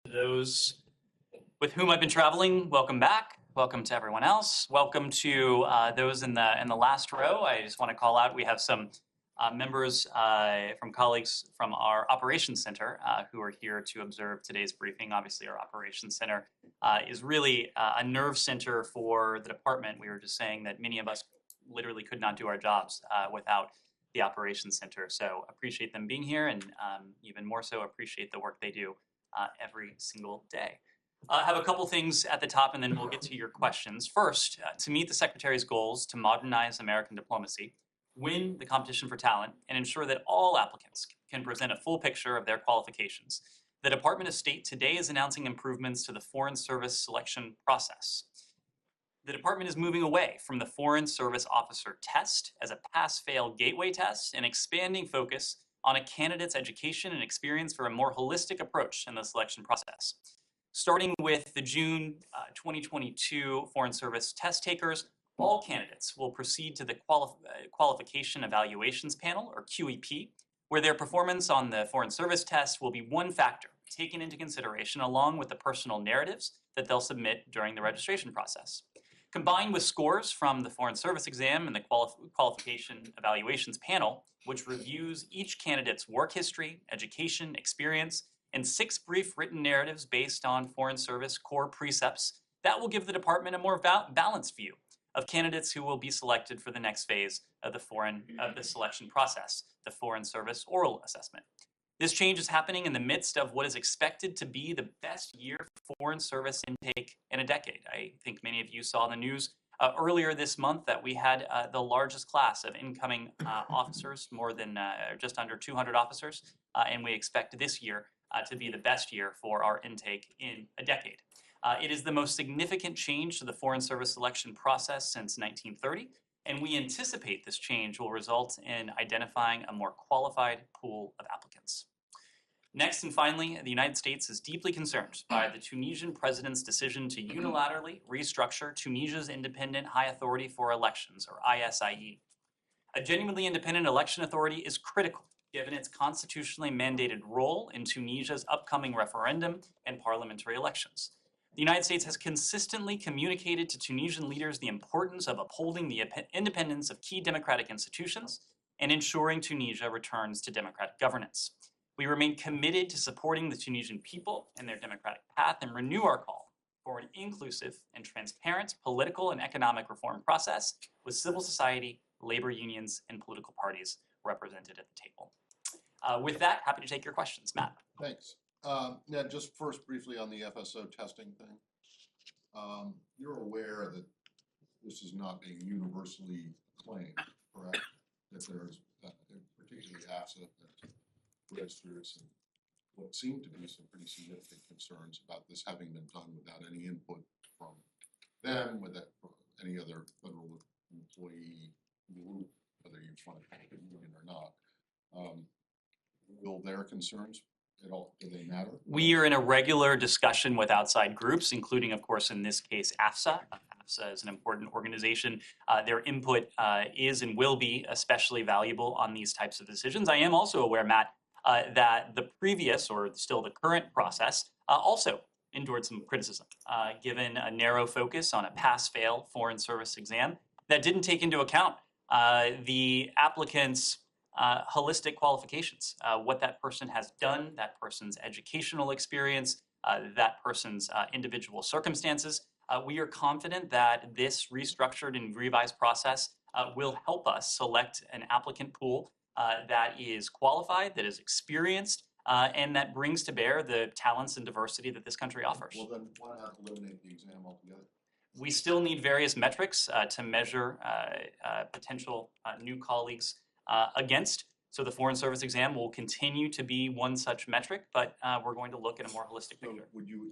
To those with whom I've been traveling, welcome back. Welcome to everyone else. Welcome to those in the last row. I just want to call out, we have some members from colleagues from our operations center who are here to observe today's briefing. Obviously, our operations center is really a nerve center for the department. We were just saying that many of us literally could not do our jobs without the operations center. So appreciate them being here, and even more so appreciate the work they do every single day. I have a couple things at the top, and then we'll get to your questions. First, to meet the Secretary's goals to modernize American diplomacy, win the competition for talent, and ensure that all applicants can present a full picture of their qualifications, the Department of State today is announcing improvements to the Foreign Service selection process. The department is moving away from the Foreign Service Officer test as a pass-fail gateway test and expanding focus on a candidate's education and experience for a more holistic approach in the selection process. Starting with the June 2022 Foreign Service test takers, all candidates will proceed to the Qualification Evaluations Panel, or QEP, where their performance on the Foreign Service test will be one factor taken into consideration along with the personal narratives that they'll submit during the registration process. Combined with scores from the Foreign Service exam and the Qualification Evaluations Panel, which reviews each candidate's work history, education, experience, and 6 brief written narratives based on Foreign Service core precepts, that will give the department a more balanced view of candidates who will be selected for the next phase of the selection process, the Foreign Service oral assessment. This change is happening in the midst of what is expected to be the best year for Foreign Service intake in a decade. I think many of you saw the news earlier this month that we had the largest class of incoming officers, more than just under 200 officers, and we expect this year to be the best year for our intake in a decade. It is the most significant change to the Foreign Service selection process since 1930, and we anticipate this change will result in identifying a more qualified pool of applicants. Next and finally, the United States is deeply concerned by the Tunisian president's decision to unilaterally restructure Tunisia's Independent High Authority for Elections, or ISIE. A genuinely independent election authority is critical given its constitutionally mandated role in Tunisia's upcoming referendum and parliamentary elections. The United States has consistently communicated to Tunisian leaders the importance of upholding the independence of key democratic institutions and ensuring Tunisia returns to democratic governance. We remain committed to supporting the Tunisian people and their democratic path and renew our call for an inclusive and transparent political and economic reform process with civil society, labor unions, and political parties represented at the table. With that, happy to take your questions. Matt. Thanks. Yeah, just first briefly on the FSO testing thing. You're aware that this is not being universally claimed, correct? That there's, particularly AFSA, that registers and what seem to be some pretty significant concerns about this having been done without any input from them, without any other federal employee group, whether you want to call it a union or not. Will their concerns at all, do they matter? We are in a regular discussion with outside groups, including, of course, in this case, AFSA. AFSA is an important organization. Their input is and will be especially valuable on these types of decisions. I am also aware, Matt, that the previous, or still the current process, also endured some criticism, given a narrow focus on a pass-fail Foreign Service exam that didn't take into account the applicant's holistic qualifications, what that person has done, that person's educational experience, that person's individual circumstances. We are confident that this restructured and revised process will help us select an applicant pool that is qualified, that is experienced, and that brings to bear the talents and diversity that this country offers. Well, then why not eliminate the exam altogether? We still need various metrics to measure potential new colleagues against. So the Foreign Service exam will continue to be one such metric, but we're going to look at a more holistic picture. Would you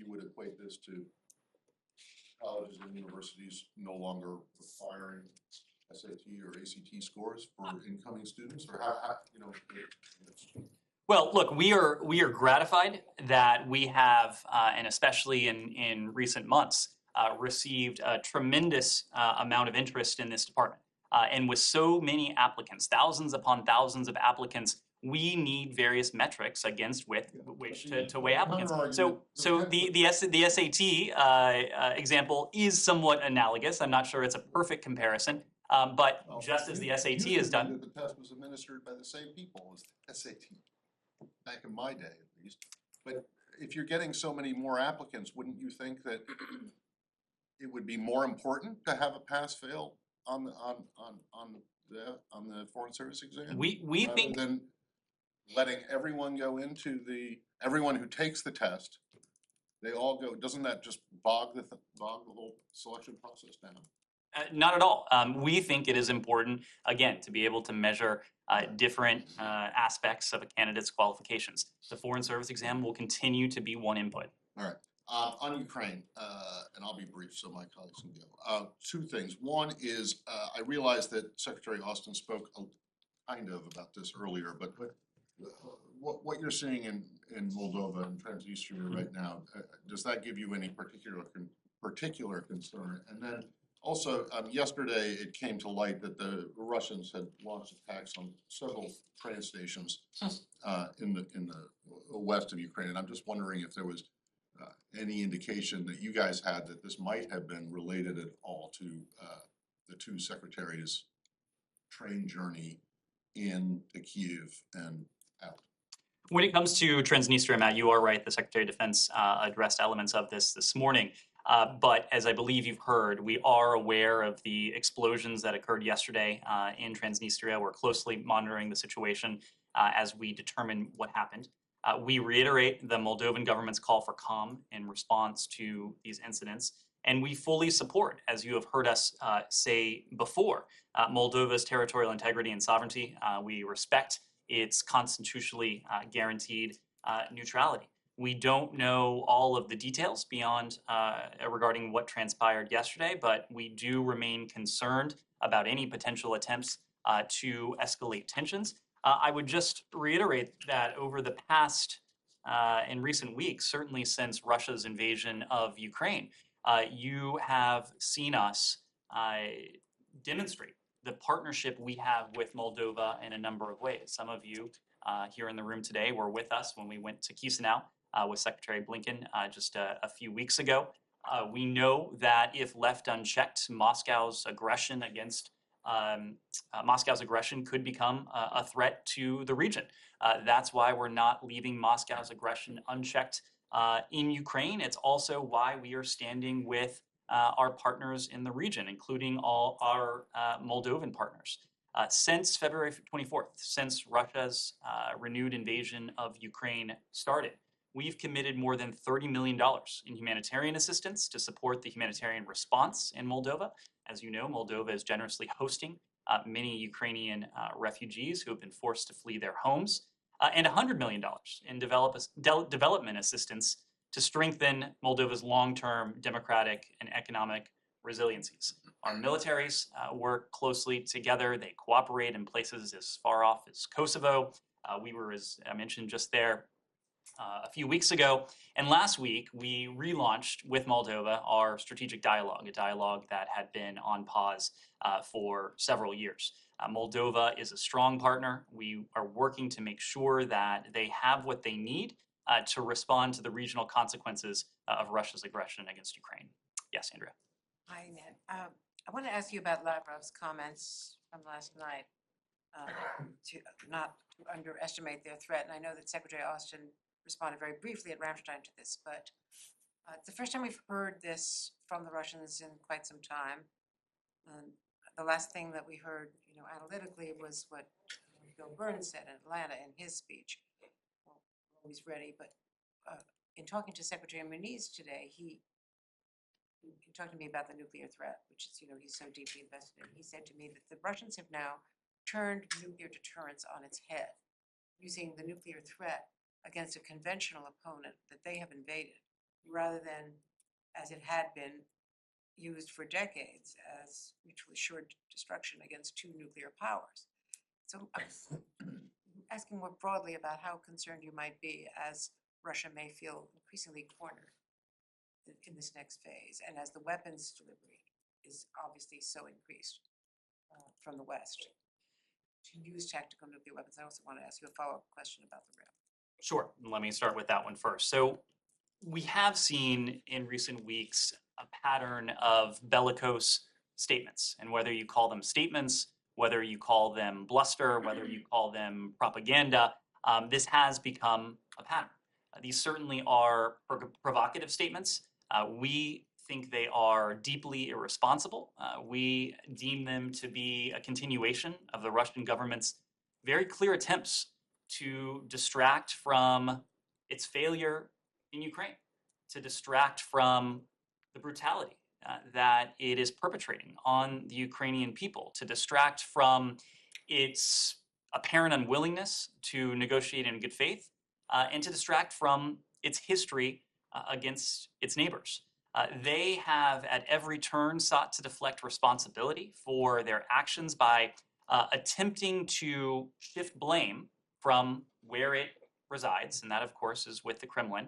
would equate this to colleges and universities no longer requiring SAT or ACT scores for incoming students, or how you know? Well, look, we are gratified that we have, and especially in recent months, received a tremendous amount of interest in this department. And with so many applicants, thousands upon thousands of applicants, we need various metrics against which Yeah. to weigh applicants. Another So argument so the SAT example is somewhat analogous. I'm not sure it's a perfect comparison, but Well, just as the you SAT could is be done. that the test was administered by the same people as the SAT, back in my day at least. But if you're getting so many more applicants, wouldn't you think that it would be more important to have a pass-fail on the Foreign Service exam? We Rather think than letting everyone go into everyone who takes the test, they all go, doesn't that just bog the whole selection process down? Not at all. We think it is important, again, to be able to measure different aspects of a candidate's qualifications. The Foreign Service exam will continue to be one input. All right. On Ukraine, and I'll be brief so my colleagues can go. Two things. One is, I realize that Secretary Austin spoke kind of about this earlier, but what you're seeing in Moldova and Transnistria right now, does that give you any particular concern? And then also, yesterday it came to light that the Russians had launched attacks on several train stations in the west of Ukraine. And I'm just wondering if there was any indication that you guys had that this might have been related at all to the two secretaries' train journey in to Kyiv and out. When it comes to Transnistria, Matt, you are right. The Secretary of Defense addressed elements of this morning. But as I believe you've heard, we are aware of the explosions that occurred yesterday in Transnistria. We're closely monitoring the situation as we determine what happened. We reiterate the Moldovan government's call for calm in response to these incidents. And we fully support, as you have heard us say before, Moldova's territorial integrity and sovereignty. We respect its constitutionally guaranteed neutrality. We don't know all of the details beyond regarding what transpired yesterday, but we do remain concerned about any potential attempts to escalate tensions. I would just reiterate that over the past, in recent weeks, certainly since Russia's invasion of Ukraine, you have seen us demonstrate the partnership we have with Moldova in a number of ways. Some of you here in the room today were with us when we went to Chisinau with Secretary Blinken just a few weeks ago. We know that if left unchecked, Moscow's aggression could become a threat to the region. That's why we're not leaving Moscow's aggression unchecked in Ukraine. It's also why we are standing with our partners in the region, including all our Moldovan partners. Since February 24th, since Russia's renewed invasion of Ukraine started, we've committed more than $30 million in humanitarian assistance to support the humanitarian response in Moldova. As you know, Moldova is generously hosting many Ukrainian refugees who have been forced to flee their homes, and $100 million in development assistance to strengthen Moldova's long-term democratic and economic resiliencies. Our militaries work closely together. They cooperate in places as far off as Kosovo. We were, as I mentioned just there, a few weeks ago. And last week, we relaunched with Moldova our strategic dialogue, a dialogue that had been on pause for several years. Moldova is a strong partner. We are working to make sure that they have what they need to respond to the regional consequences of Russia's aggression against Ukraine. Yes, Andrea. Hi, Ned. I want to ask you about Lavrov's comments from last night, to not to underestimate their threat. And I know that Secretary Austin responded very briefly at Ramstein to this, but it's the first time we've heard this from the Russians in quite some time. The last thing that we heard, analytically, was what Bill Burns said in Atlanta in his speech. Well, always ready, but in talking to Secretary Muniz today, he talked to me about the nuclear threat, which is, he's so deeply invested in. He said to me that the Russians have now turned nuclear deterrence on its head, using the nuclear threat against a conventional opponent that they have invaded, rather than, as it had been used for decades, as mutually assured destruction against two nuclear powers. So I'm asking more broadly about how concerned you might be as Russia may feel increasingly cornered in this next phase, and as the weapons delivery is obviously so increased from the West. to use tactical nuclear weapons. I also want to ask you a follow-up question about the rail. Sure. Let me start with that one first. So we have seen in recent weeks a pattern of bellicose statements, and whether you call them statements, whether you call them bluster, whether you call them propaganda, this has become a pattern. These certainly are provocative statements. We think they are deeply irresponsible. We deem them to be a continuation of the Russian government's very clear attempts to distract from its failure in Ukraine, to distract from the brutality that it is perpetrating on the Ukrainian people, to distract from its apparent unwillingness to negotiate in good faith, and to distract from its history against its neighbors. They have at every turn sought to deflect responsibility for their actions by attempting to shift blame from where it resides, and that of course is with the Kremlin,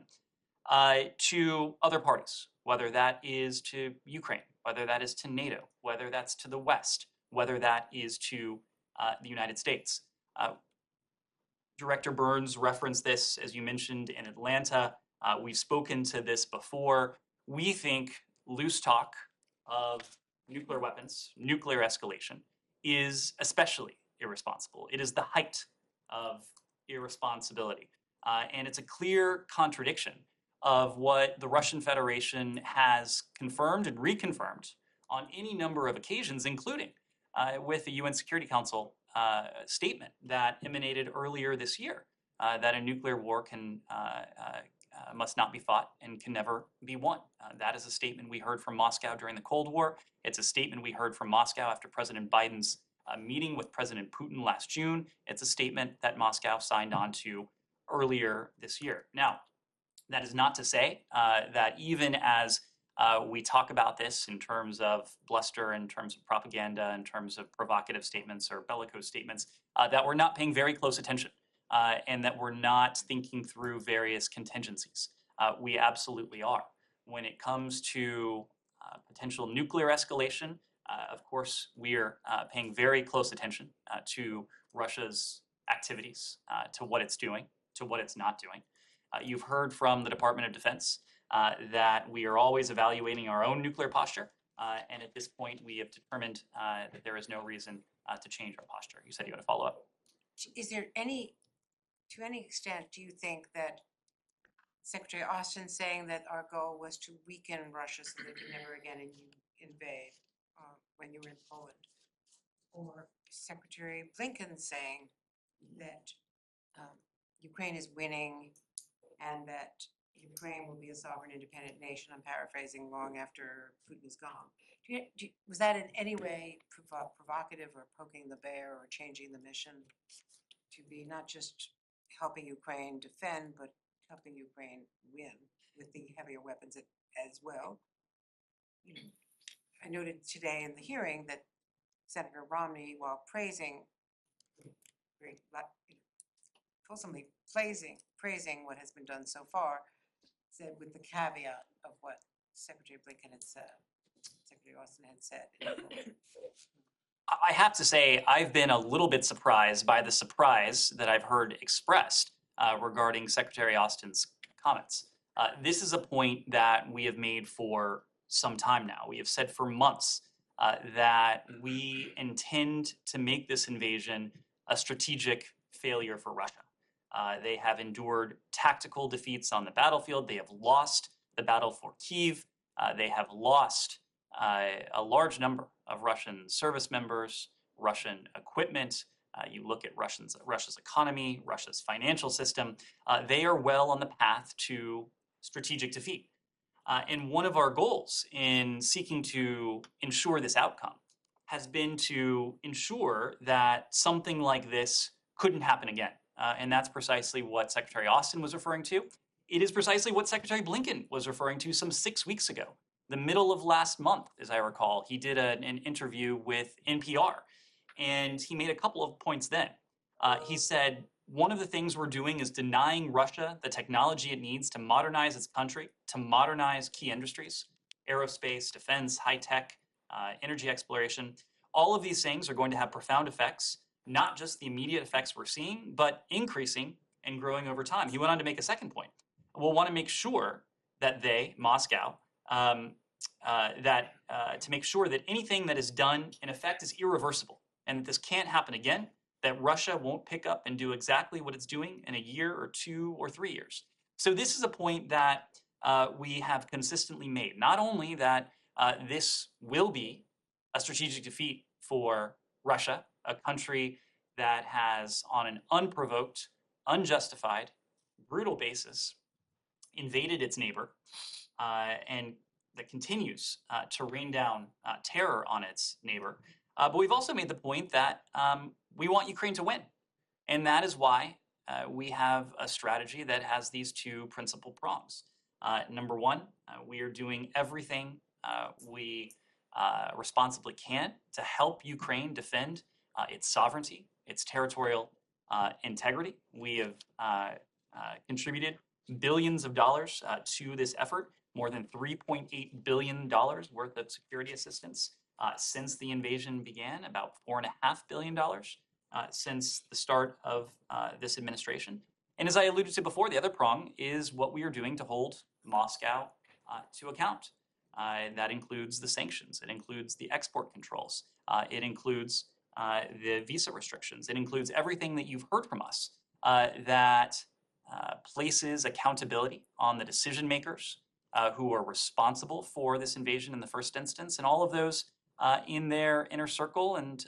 to other parties, whether that is to Ukraine, whether that is to NATO, whether that's to the West, whether that is to the United States. Director Burns referenced this, as you mentioned, in Atlanta. We've spoken to this before. We think loose talk of nuclear weapons, nuclear escalation, is especially irresponsible. It is the height of irresponsibility. And it's a clear contradiction of what the Russian Federation has confirmed and reconfirmed on any number of occasions, including with the UN Security Council statement that emanated earlier this year, that a nuclear war must not be fought and can never be won. That is a statement we heard from Moscow during the Cold War. It's a statement we heard from Moscow after President Biden's meeting with President Putin last June. It's a statement that Moscow signed on to earlier this year. Now, that is not to say that even as we talk about this in terms of bluster, in terms of propaganda, in terms of provocative statements or bellicose statements, that we're not paying very close attention and that we're not thinking through various contingencies. We absolutely are. When it comes to potential nuclear escalation, of course, we are paying very close attention to Russia's activities, to what it's doing, to what it's not doing. You've heard from the Department of Defense that we are always evaluating our own nuclear posture, and at this point, we have determined that there is no reason to change our posture. You said you had a follow-up. Is there to any extent, do you think that Secretary Austin saying that our goal was to weaken Russia so they could never again invade when you were in Poland, or Secretary Blinken saying that Ukraine is winning and that Ukraine will be a sovereign, independent nation, I'm paraphrasing, long after Putin is gone. Was that in any way provocative or poking the bear or changing the mission to be not just helping Ukraine defend, but helping Ukraine win with the heavier weapons as well? I noted today in the hearing that Senator Romney, while fulsomely praising what has been done so far, said with the caveat of what Secretary Blinken had said, Secretary Austin had said. I have to say, I've been a little bit surprised by the surprise that I've heard expressed regarding Secretary Austin's comments. This is a point that we have made for some time now. We have said for months that we intend to make this invasion a strategic failure for Russia. They have endured tactical defeats on the battlefield. They have lost the battle for Kyiv. They have lost a large number of Russian service members, Russian equipment. You look at Russia's economy, Russia's financial system. They are well on the path to strategic defeat. And one of our goals in seeking to ensure this outcome has been to ensure that something like this couldn't happen again. And that's precisely what Secretary Austin was referring to. It is precisely what Secretary Blinken was referring to some 6 weeks ago. The middle of last month, as I recall, he did an interview with NPR, and he made a couple of points then. He said, one of the things we're doing is denying Russia the technology it needs to modernize its country, to modernize key industries, aerospace, defense, high tech, energy exploration. All of these things are going to have profound effects not just the immediate effects we're seeing, but increasing and growing over time. He went on to make a second point. We'll want to make sure that Moscow, to make sure that anything that is done in effect is irreversible and that this can't happen again, that Russia won't pick up and do exactly what it's doing in a year or 2 or 3 years. So this is a point that we have consistently made. Not only that this will be a strategic defeat for Russia, a country that has, on an unprovoked, unjustified, brutal basis, invaded its neighbor, and that continues to rain down terror on its neighbor. But we've also made the point that we want Ukraine to win. And that is why we have a strategy that has these 2 principal prongs. Number 1, we are doing everything we responsibly can to help Ukraine defend its sovereignty, its territorial integrity. We have contributed billions of dollars to this effort, more than $3.8 billion worth of security assistance since the invasion began, about $4.5 billion since the start of this administration. And as I alluded to before, the other prong is what we are doing to hold Moscow to account. That includes the sanctions. It includes the export controls. It includes the visa restrictions. It includes everything that you've heard from us that places accountability on the decision makers who are responsible for this invasion in the first instance, and all of those in their inner circle and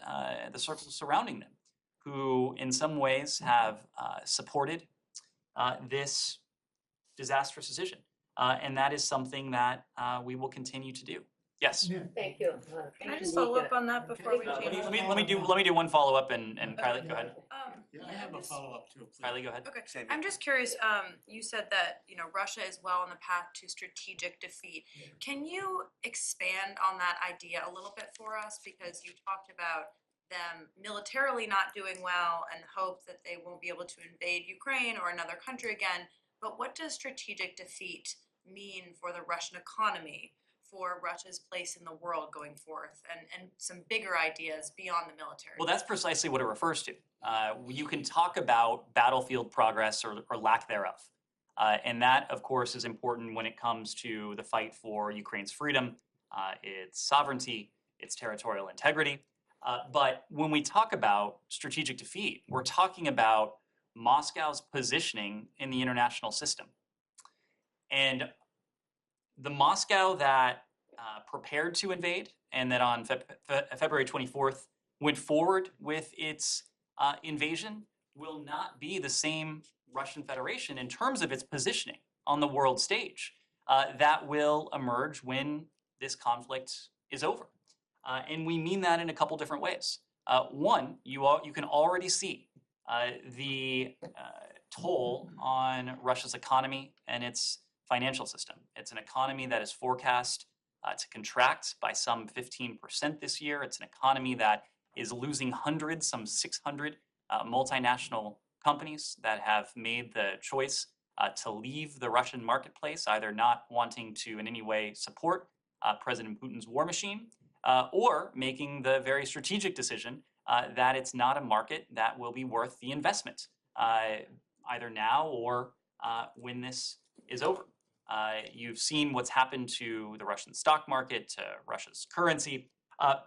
the circles surrounding them, who in some ways have supported this disastrous decision. And that is something that we will continue to do. Yes. Thank you. Can I just follow up on that before we Let change? me do one follow up, and Kylie, go ahead. Yeah, I have a follow-up too, please. Kylie, go ahead. Okay, I'm just curious, you said that, Russia is well on the path to strategic defeat. Can you expand on that idea a little bit for us? Because you talked about them militarily not doing well and hope that they won't be able to invade Ukraine or another country again. But what does strategic defeat mean for the Russian economy, for Russia's place in the world going forth, and some bigger ideas beyond the military? Well, that's precisely what it refers to. You can talk about battlefield progress or lack thereof. And that, of course, is important when it comes to the fight for Ukraine's freedom, its sovereignty, its territorial integrity. But when we talk about strategic defeat, we're talking about Moscow's positioning in the international system. And the Moscow that prepared to invade and that on February 24th went forward with its invasion will not be the same Russian Federation in terms of its positioning on the world stage that will emerge when this conflict is over. And we mean that in a couple different ways. One, you can already see the toll on Russia's economy and its financial system. It's an economy that is forecast to contract by some 15% this year. It's an economy that is losing hundreds, some 600 multinational companies that have made the choice to leave the Russian marketplace, either not wanting to in any way support President Putin's war machine, or making the very strategic decision that it's not a market that will be worth the investment, either now or when this is over. You've seen what's happened to the Russian stock market, to Russia's currency,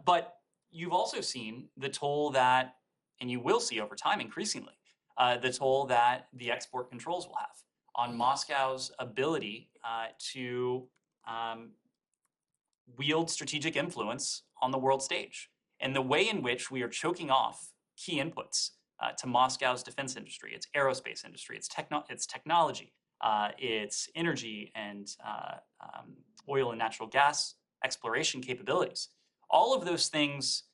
but you've also seen the toll that, and you will see over time increasingly, the toll that the export controls will have on Moscow's ability to wield strategic influence on the world stage. And the way in which we are choking off key inputs to Moscow's defense industry, its aerospace industry, its technology, its energy and oil and natural gas exploration capabilities. All of those things,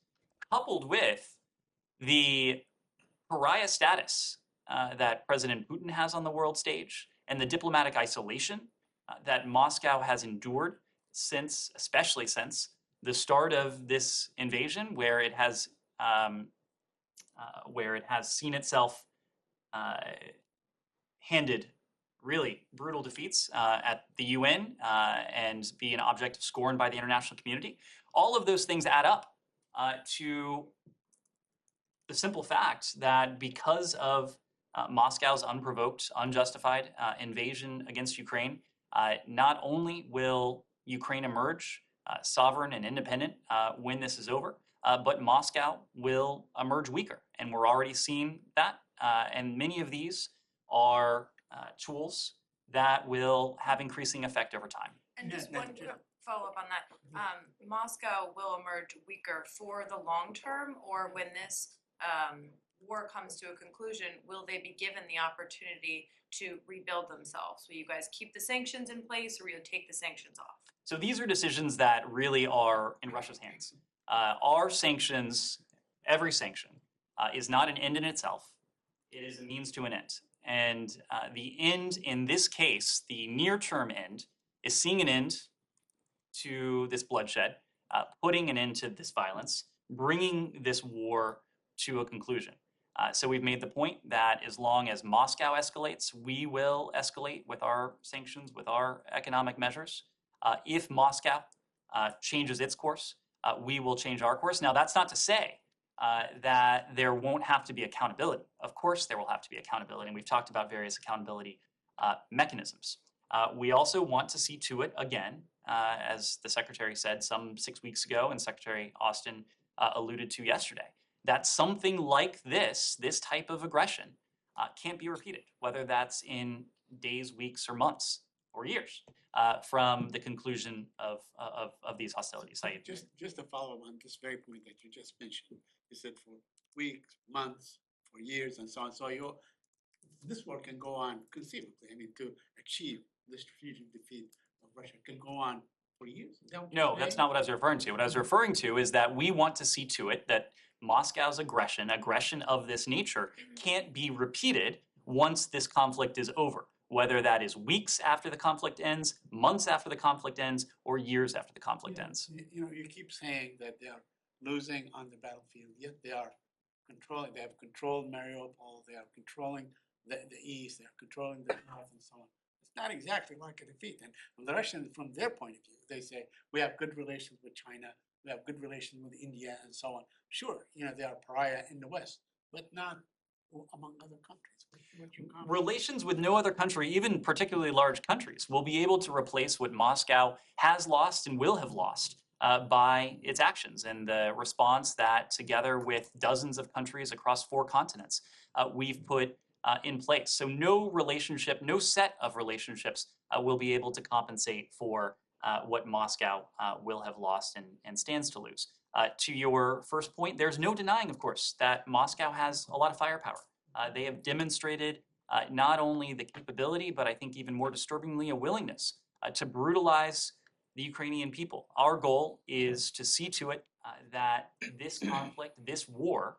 coupled with the pariah status that President Putin has on the world stage and the diplomatic isolation that Moscow has endured especially since the start of this invasion, where it has seen itself handed really brutal defeats at the UN and be an object of scorn by the international community. All of those things add up to the simple fact that because of Moscow's unprovoked, unjustified invasion against Ukraine, not only will Ukraine emerge sovereign and independent when this is over, but Moscow will emerge weaker. And we're already seeing that. And many of these are tools that will have increasing effect over time. And just Yeah, one yeah. quick follow-up on that. Moscow will emerge weaker for the long term, or when this war comes to a conclusion, will they be given the opportunity to rebuild themselves? Will you guys keep the sanctions in place, or will you take the sanctions off? So these are decisions that really are in Russia's hands. Our sanctions, every sanction, is not an end in itself. It is a means to an end. And the end in this case, the near-term end, is seeing an end to this bloodshed, putting an end to this violence, bringing this war to a conclusion. So we've made the point that as long as Moscow escalates, we will escalate with our sanctions, with our economic measures. If Moscow changes its course, we will change our course. Now, that's not to say that there won't have to be accountability. Of course, there will have to be accountability, and we've talked about various accountability mechanisms. We also want to see to it, again, as the Secretary said some 6 weeks ago, and Secretary Austin alluded to yesterday, that something like this type of aggression can't be repeated, whether that's in days, weeks, or months, or years from the conclusion of these hostilities. Just to follow on this very point that you just mentioned, you said for weeks, months, for years, and so on. So this war can go on conceivably. I mean, to achieve the strategic defeat of Russia can go on for years. No, that's not what I was referring to. What I was referring to is that we want to see to it that Moscow's aggression of this nature, can't be repeated once this conflict is over, whether that is weeks after the conflict ends, months after the conflict ends, or years after the conflict ends. You keep saying that they are losing on the battlefield, yet they are controlling. They have controlled Mariupol. They are controlling the east. They are controlling the north, and so on. It's not exactly like a defeat. And from the Russians, from their point of view, they say we have good relations with China. We have good relations with India, and so on. Sure, they are pariah in the West, but not among other countries. What you comment? Relations with no other country, even particularly large countries, will be able to replace what Moscow has lost and will have lost by its actions and the response that, together with dozens of countries across 4 continents, we've put in place. So no relationship, no set of relationships will be able to compensate for what Moscow will have lost and stands to lose. To your first point, there's no denying, of course, that Moscow has a lot of firepower. They have demonstrated not only the capability, but I think even more disturbingly, a willingness to brutalize the Ukrainian people. Our goal is to see to it that this conflict, this war,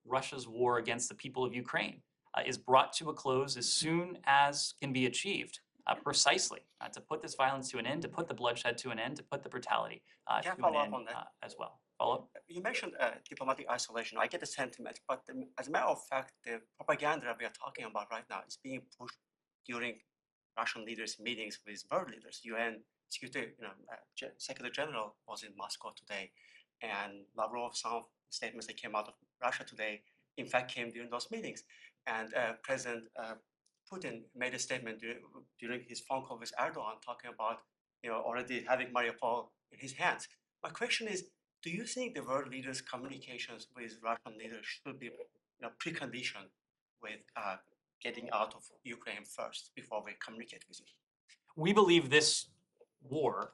Russia's war against the people of Ukraine, is brought to a close as soon as can be achieved. Precisely to put this violence to an end, to put the bloodshed to an end, to put the brutality to an follow up end on that? as well. Follow up? You mentioned diplomatic isolation. I get the sentiment, but as a matter of fact, the propaganda we are talking about right now is being pushed during Russian leaders' meetings with world leaders. UN Secretary, Secretary General was in Moscow today, and Lavrov, some of the statements that came out of Russia today, in fact, came during those meetings. And President Putin made a statement during his phone call with Erdogan, talking about already having Mariupol in his hands. My question is, do you think the world leaders' communications with Russian leaders should be preconditioned with getting out of Ukraine first before we communicate with you? We believe this war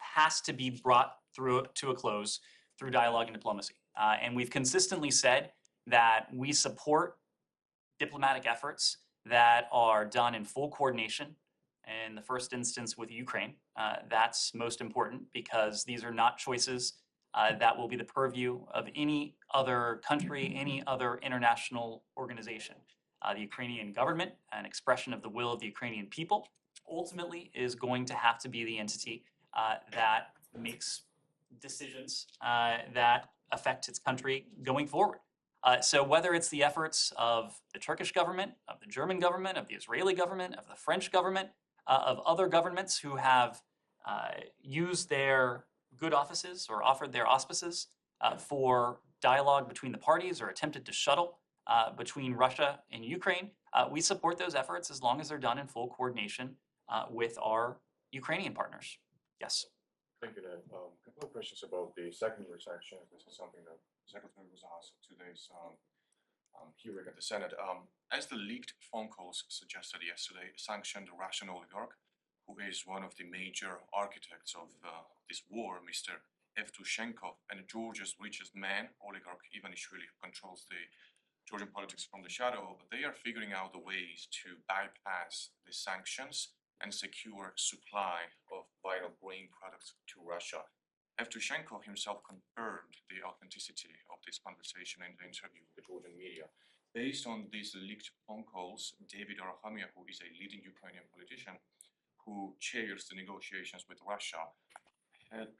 has to be brought to a close through dialogue and diplomacy. And we've consistently said that we support diplomatic efforts that are done in full coordination, in the first instance with Ukraine. That's most important because these are not choices that will be the purview of any other country, any other international organization. The Ukrainian government, an expression of the will of the Ukrainian people, ultimately is going to have to be the entity that makes decisions that affect its country going forward. So whether it's the efforts of the Turkish government, of the German government, of the Israeli government, of the French government, of other governments who have used their good offices or offered their auspices for dialogue between the parties or attempted to shuttle between Russia and Ukraine. We support those efforts as long as they're done in full coordination with our Ukrainian partners. Yes. Thank you, Ned. A couple of questions about the secondary sanctions. This is something that the Secretary was asked at today's hearing at the Senate. As the leaked phone calls suggested yesterday, sanctioned Russian oligarch, who is one of the major architects of this war, Mr. Evtushenko, and Georgia's richest man, oligarch Ivanishvili, who controls the Georgian politics from the shadow. They are figuring out the ways to bypass the sanctions and secure supply of vital grain products to Russia. Evtushenko himself confirmed the authenticity of this conversation in the interview with the Georgian media. Based on these leaked phone calls, David Arahamian, who is a leading Ukrainian politician who chairs the negotiations with Russia,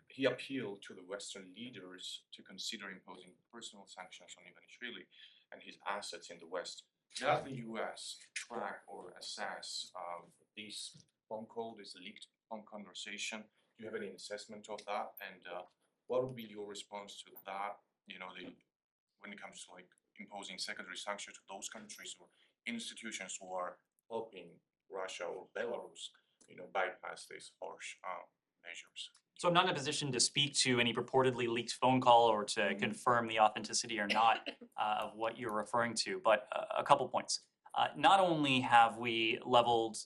he appealed to the Western leaders to consider imposing personal sanctions on Ivanishvili and his assets in the West. Does the US track or assess these phone call, this leaked phone conversation? Do you have any assessment of that? And what would be your response to that? You know, when it comes to like imposing secondary sanctions to those countries or institutions who are helping Russia or Belarus, you know, bypass these harsh measures. So I'm not in a position to speak to any purportedly leaked phone call or to confirm the authenticity or not of what you're referring to, but a couple points. Not only have we leveled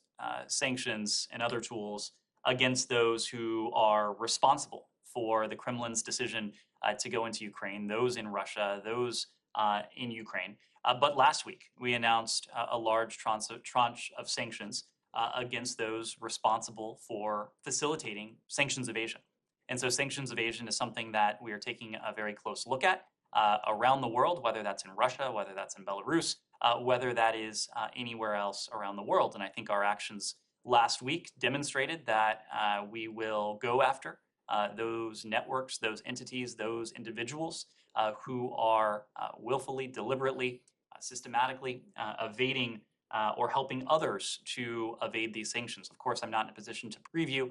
sanctions and other tools against those who are responsible for the Kremlin's decision to go into Ukraine, those in Russia, those in Ukraine, but last week we announced a large tranche of sanctions against those responsible for facilitating sanctions evasion. And so sanctions evasion is something that we are taking a very close look at around the world, whether that's in Russia, whether that's in Belarus, whether that is anywhere else around the world. And I think our actions last week demonstrated that we will go after those networks, those entities, those individuals who are willfully, deliberately, systematically evading or helping others to evade these sanctions. Of course, I'm not in a position to preview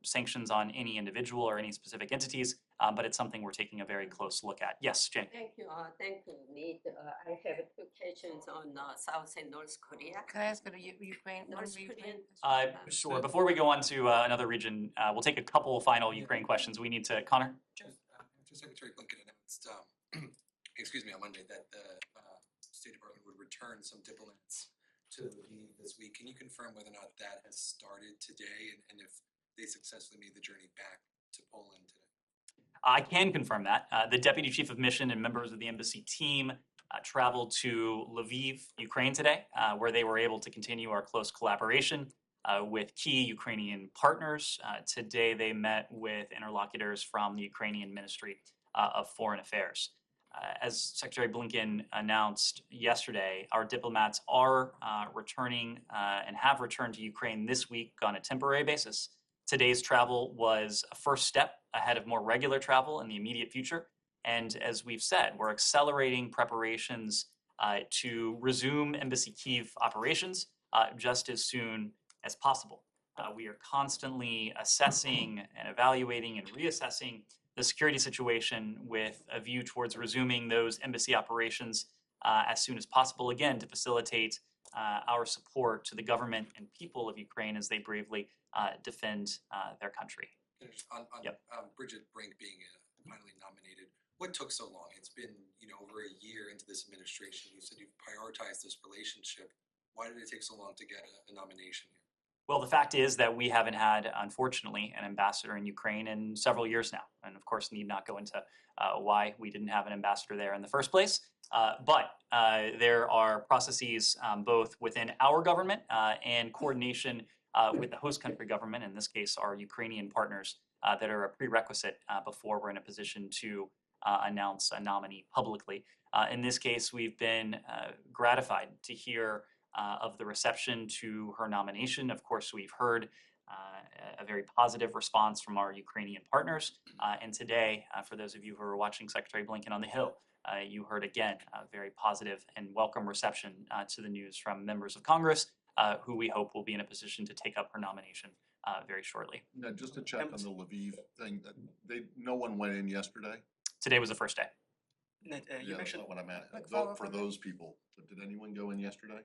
sanctions on any individual or any specific entities, but it's something we're taking a very close look at. Yes, Jane. Thank you, Ned. I have two questions on South and North Korea. Can I ask about Ukraine? One North more Ukraine Korean- question? Sure. Before we go on to another region, we'll take a couple final Ukraine questions. We need to, Connor? After Secretary Blinken announced, on Monday, that the State Department would return some diplomats to Lviv this week, can you confirm whether or not that has started today, and if they successfully made the journey back to Poland today? I can confirm that. The Deputy Chief of Mission and members of the embassy team traveled to Lviv, Ukraine today, where they were able to continue our close collaboration with key Ukrainian partners. Today, they met with interlocutors from the Ukrainian Ministry of Foreign Affairs. As Secretary Blinken announced yesterday, our diplomats are returning and have returned to Ukraine this week on a temporary basis. Today's travel was a first step ahead of more regular travel in the immediate future. And as we've said, we're accelerating preparations to resume Embassy Kyiv operations just as soon as possible. We are constantly assessing and evaluating and reassessing the security situation with a view towards resuming those embassy operations as soon as possible, again, to facilitate our support to the government and people of Ukraine as they bravely defend their country. On Yep. Bridget Brink being finally nominated, what took so long? It's been over a year into this administration. You said you've prioritized this relationship. Why did it take so long to get a nomination here? Well, the fact is that we haven't had, unfortunately, an ambassador in Ukraine in several years now. And of course, need not go into why we didn't have an ambassador there in the first place. But there are processes both within our government and coordination with the host country government, in this case, our Ukrainian partners, that are a prerequisite before we're in a position to announce a nominee publicly. In this case, we've been gratified to hear of the reception to her nomination. Of course, we've heard a very positive response from our Ukrainian partners. And today, for those of you who are watching Secretary Blinken on the Hill, you heard again a very positive and welcome reception to the news from members of Congress, who we hope will be in a position to take up her nomination very shortly. Now, just to check on the Lviv thing, that no one went in yesterday? Today was the first day. Ned, you Yeah, that's mentioned not what I meant. Quick Vote follow-up for on that. those people. But did anyone go in yesterday,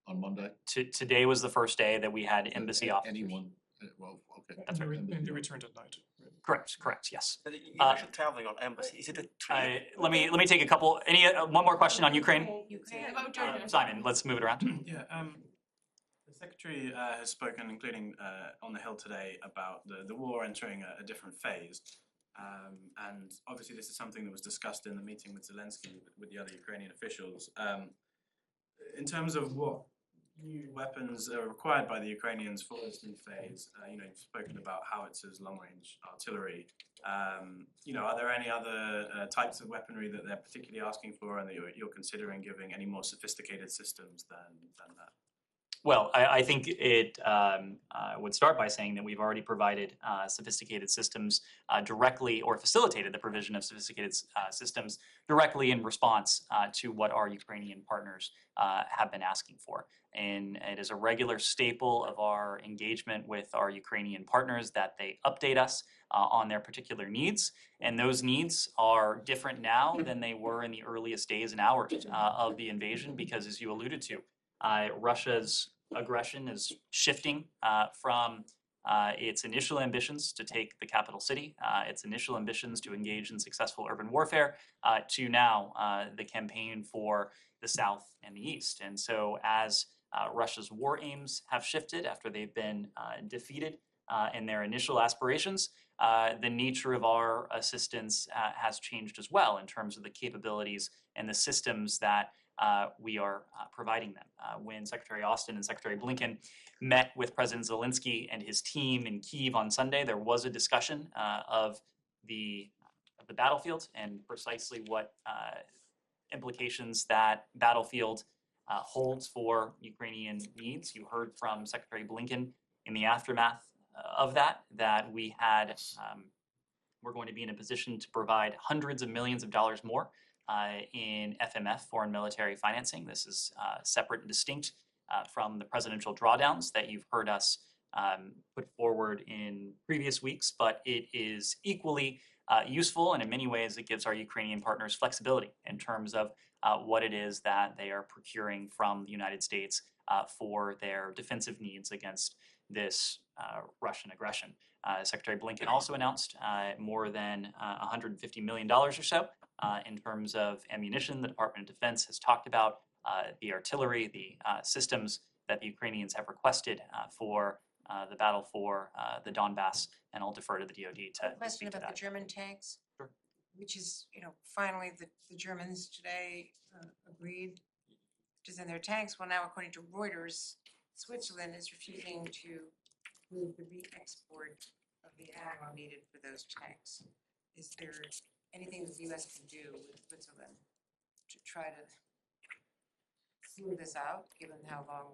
on Monday? Today was the first day that we had embassy officers. Anyone? Well, okay. That's right. Embassy They officers. returned at night. Correct, yes. that you Uh, mentioned traveling on embassy. Is it a train? Let me take a couple, one more question on Ukraine? Ukraine. About Georgia. Simon, let's move it around. Yeah, the Secretary has spoken, including on the Hill today, about the war entering a different phase. And obviously this is something that was discussed in the meeting with Zelensky, with the other Ukrainian officials. In terms of what new weapons are required by the Ukrainians for this new phase, you've spoken about howitzers, long-range artillery. Are there any other types of weaponry that they're particularly asking for and that you're considering giving any more sophisticated systems than that? Well, I think it would start by saying that we've already provided sophisticated systems directly, or facilitated the provision of sophisticated systems directly in response to what our Ukrainian partners have been asking for. And it is a regular staple of our engagement with our Ukrainian partners that they update us on their particular needs. And those needs are different now than they were in the earliest days and hours of the invasion, because as you alluded to, Russia's aggression is shifting from its initial ambitions to take the capital city, its initial ambitions to engage in successful urban warfare, to now the campaign for the south and the east. And so as Russia's war aims have shifted after they've been defeated in their initial aspirations, the nature of our assistance has changed as well in terms of the capabilities and the systems that we are providing them. When Secretary Austin and Secretary Blinken met with President Zelensky and his team in Kyiv on Sunday, there was a discussion of the battlefield and precisely what implications that battlefield holds for Ukrainian needs. You heard from Secretary Blinken in the aftermath of that we had, we're going to be in a position to provide hundreds of millions of dollars more in FMF, foreign military financing. This is separate and distinct from the presidential drawdowns that you've heard us put forward in previous weeks, but it is equally useful, and in many ways it gives our Ukrainian partners flexibility in terms of what it is that they are procuring from the United States for their defensive needs against this Russian aggression. Secretary Blinken also announced more than $150 million or so in terms of ammunition. The Department of Defense has talked about the artillery, the systems that the Ukrainians have requested for the battle for the Donbass, and I'll defer to the DoD to Question speak to about the that. German tanks. Sure. Which is, finally the Germans today agreed to send their tanks. Well, now according to Reuters, Switzerland is refusing to move the re-export of the ammo needed for those tanks. Is there anything that the US can do with Switzerland to try to smooth this out, given how long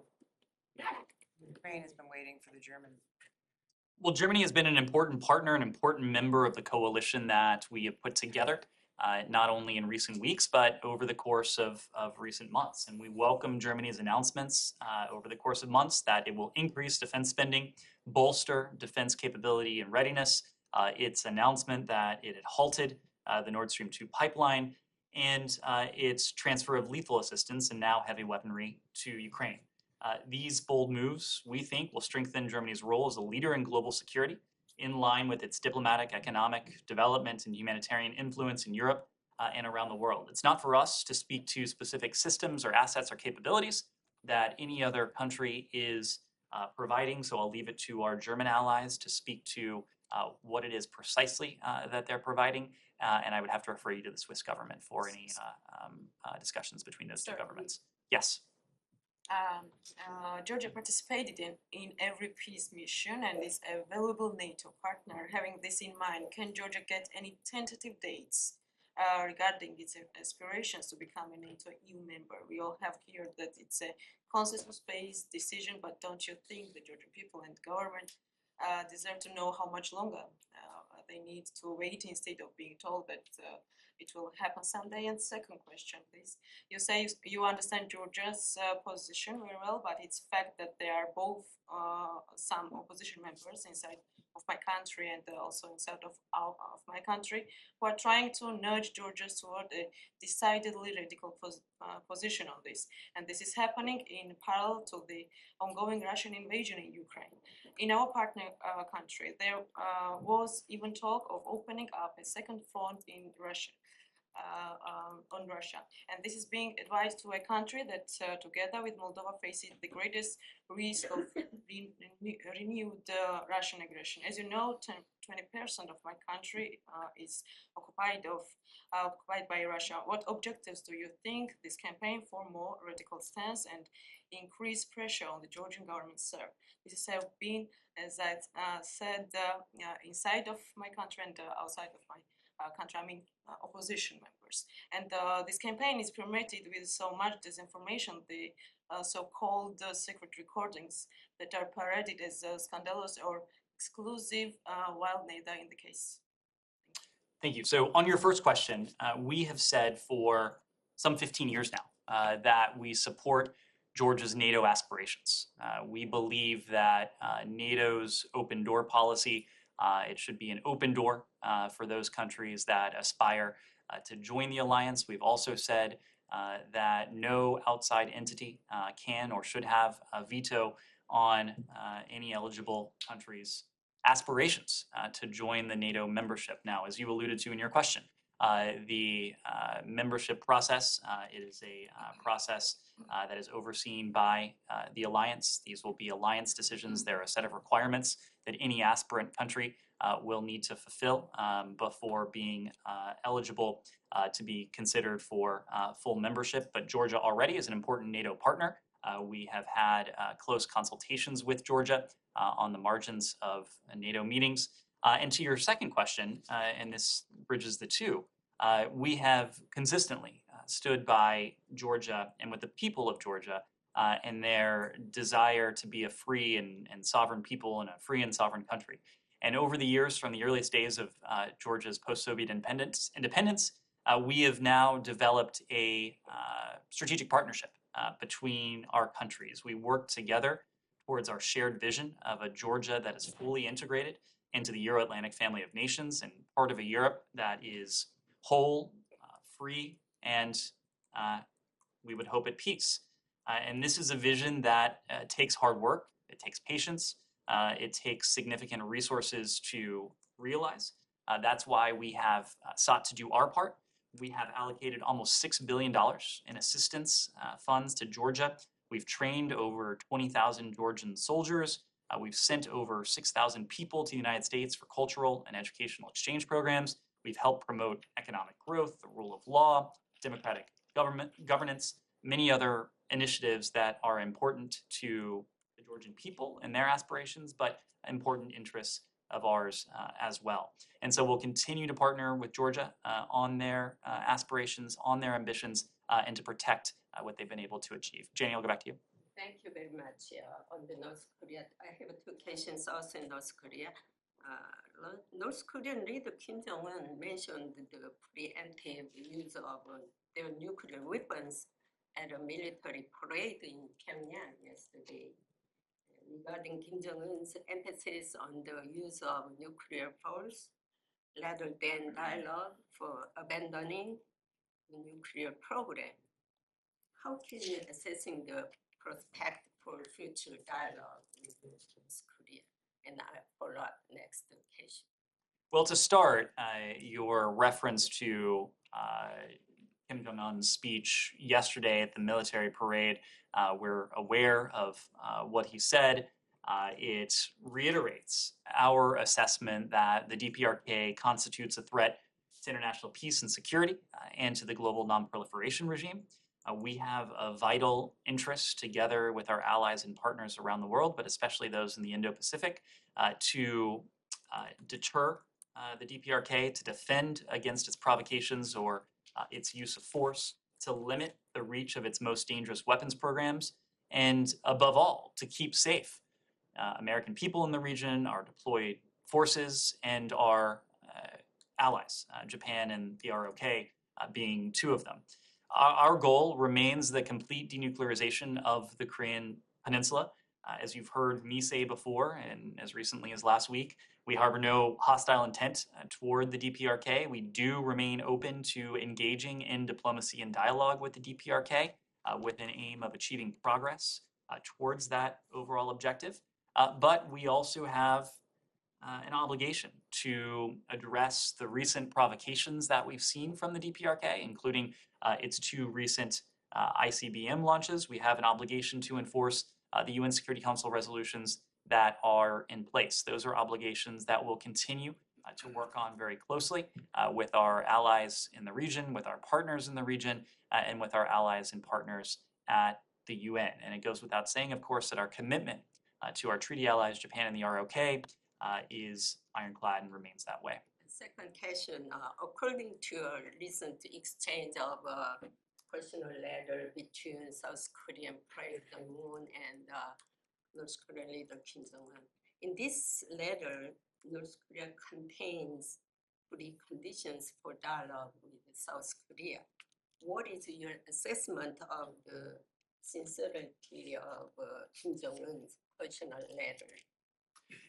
Ukraine has been waiting for the German? Well, Germany has been an important partner, an important member of the coalition that we have put together, not only in recent weeks, but over the course of recent months. And we welcome Germany's announcements over the course of months that it will increase defense spending, bolster defense capability and readiness, its announcement that it had halted the Nord Stream 2 pipeline, and its transfer of lethal assistance and now heavy weaponry to Ukraine. These bold moves, we think, will strengthen Germany's role as a leader in global security, in line with its diplomatic, economic development, and humanitarian influence in Europe and around the world. It's not for us to speak to specific systems or assets or capabilities that any other country is providing, so I'll leave it to our German allies to speak to what it is precisely that they're providing, and I would have to refer you to the Swiss government for any discussions between those two Sure. governments. Yes. Georgia participated in every peace mission and is a valuable NATO partner. Having this in mind, can Georgia get any tentative dates regarding its aspirations to become a NATO EU member? We all have heard that it's a consensus-based decision, but don't you think the Georgian people and government deserve to know how much longer they need to wait instead of being told that it will happen someday? And second question, please. You say you understand Georgia's position very well, but it's fact that there are both some opposition members inside my country and also inside of my country, who are trying to nudge Georgia toward a decidedly radical position on this. And this is happening in parallel to the ongoing Russian invasion in Ukraine. In our partner country, there was even talk of opening up a second front in Russia. On Russia, and this is being advised to a country that, together with Moldova, faces the greatest risk of renewed Russian aggression. As you know, 20% of my country is occupied by Russia. What objectives do you think this campaign for more radical stance and increased pressure on the Georgian government serve? This has been, as I said, inside of my country and outside of my country, I mean opposition members. And this campaign is permeated with so much disinformation, the so-called secret recordings that are paraded as scandalous or exclusive, while neither in the case. Thank you. So on your first question, we have said for some 15 years now that we support Georgia's NATO aspirations. We believe that NATO's open door policy, it should be an open door for those countries that aspire to join the alliance. We've also said that no outside entity can or should have a veto on any eligible countries' aspirations to join the NATO membership. Now, as you alluded to in your question, the membership process is a process that is overseen by the alliance. These will be alliance decisions. There are a set of requirements that any aspirant country will need to fulfill before being eligible to be considered for full membership. But Georgia already is an important NATO partner. We have had close consultations with Georgia on the margins of NATO meetings. And to your second question, and this bridges the two, we have consistently stood by Georgia and with the people of Georgia and their desire to be a free and sovereign people in a free and sovereign country. And over the years, from the earliest days of Georgia's post-Soviet independence, we have now developed a strategic partnership between our countries. We work together towards our shared vision of a Georgia that is fully integrated into the Euro-Atlantic family of nations and part of a Europe that is whole, free, and we would hope at peace. And this is a vision that takes hard work, it takes patience, it takes significant resources to realize. That's why we have sought to do our part. We have allocated almost $6 billion in assistance funds to Georgia. We've trained over 20,000 Georgian soldiers. We've sent over 6,000 people to the United States for cultural and educational exchange programs. We've helped promote economic growth, the rule of law, democratic governance, many other initiatives that are important to the Georgian people and their aspirations, but important interests of ours as well. And so we'll continue to partner with Georgia on their aspirations, on their ambitions, and to protect what they've been able to achieve. Jenny, I'll go back to you. Thank you very much. On the North Korea, I have two questions also in North Korea. North Korean leader Kim Jong-un mentioned the preemptive use of their nuclear weapons at a military parade in Pyongyang yesterday. Regarding Kim Jong-un's emphasis on the use of nuclear force rather than dialogue for abandoning the nuclear program, how can you assessing the prospect for future dialogue with North Korea? And I'll follow up next occasion. Well, to start, your reference to Kim Jong-un's speech yesterday at the military parade, we're aware of what he said. It reiterates our assessment that the DPRK constitutes a threat to international peace and security and to the global non-proliferation regime. We have a vital interest together with our allies and partners around the world, but especially those in the Indo-Pacific, to deter the DPRK, to defend against its provocations or its use of force, to limit the reach of its most dangerous weapons programs, and above all, to keep safe American people in the region, our deployed forces, and our allies, Japan and the ROK being two of them. Our goal remains the complete denuclearization of the Korean Peninsula. As you've heard me say before, and as recently as last week, We harbor no hostile intent toward the DPRK. We do remain open to engaging in diplomacy and dialogue with the DPRK with an aim of achieving progress towards that overall objective. But we also have an obligation to address the recent provocations that we've seen from the DPRK, including its two recent ICBM launches. We have an obligation to enforce the UN Security Council resolutions that are in place. Those are obligations that we'll continue to work on very closely with our allies in the region, with our partners in the region, and with our allies and partners at the UN. And it goes without saying, of course, that our commitment to our treaty allies, Japan and the ROK, is ironclad and remains that way. Second question, according to a recent exchange of personal letter between South Korean President Moon and North Korean leader Kim Jong-un. In this letter, North Korea contains preconditions for dialogue with South Korea. What is your assessment of the sincerity of Kim Jong-un's personal letter?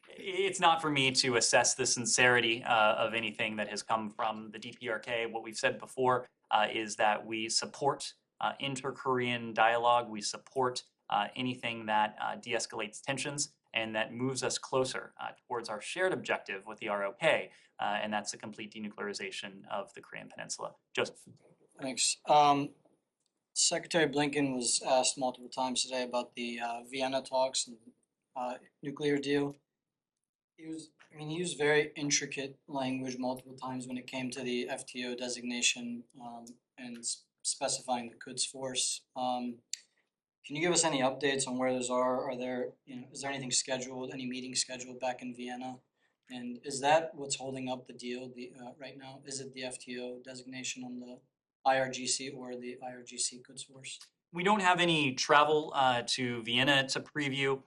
It's not for me to assess the sincerity of anything that has come from the DPRK. What we've said before is that we support inter-Korean dialogue. We support anything that de-escalates tensions and that moves us closer towards our shared objective with the ROK, and that's the complete denuclearization of the Korean Peninsula. Joseph. Thanks. Secretary Blinken was asked multiple times today about the Vienna talks and nuclear deal. He used very intricate language multiple times when it came to the FTO designation and specifying the Quds Force. Can you give us any updates on where those are? Are there, is there anything scheduled, any meeting scheduled back in Vienna? And is that what's holding up the deal right now? Is it the FTO designation on the IRGC or the IRGC Quds Force? We don't have any travel to Vienna to preview.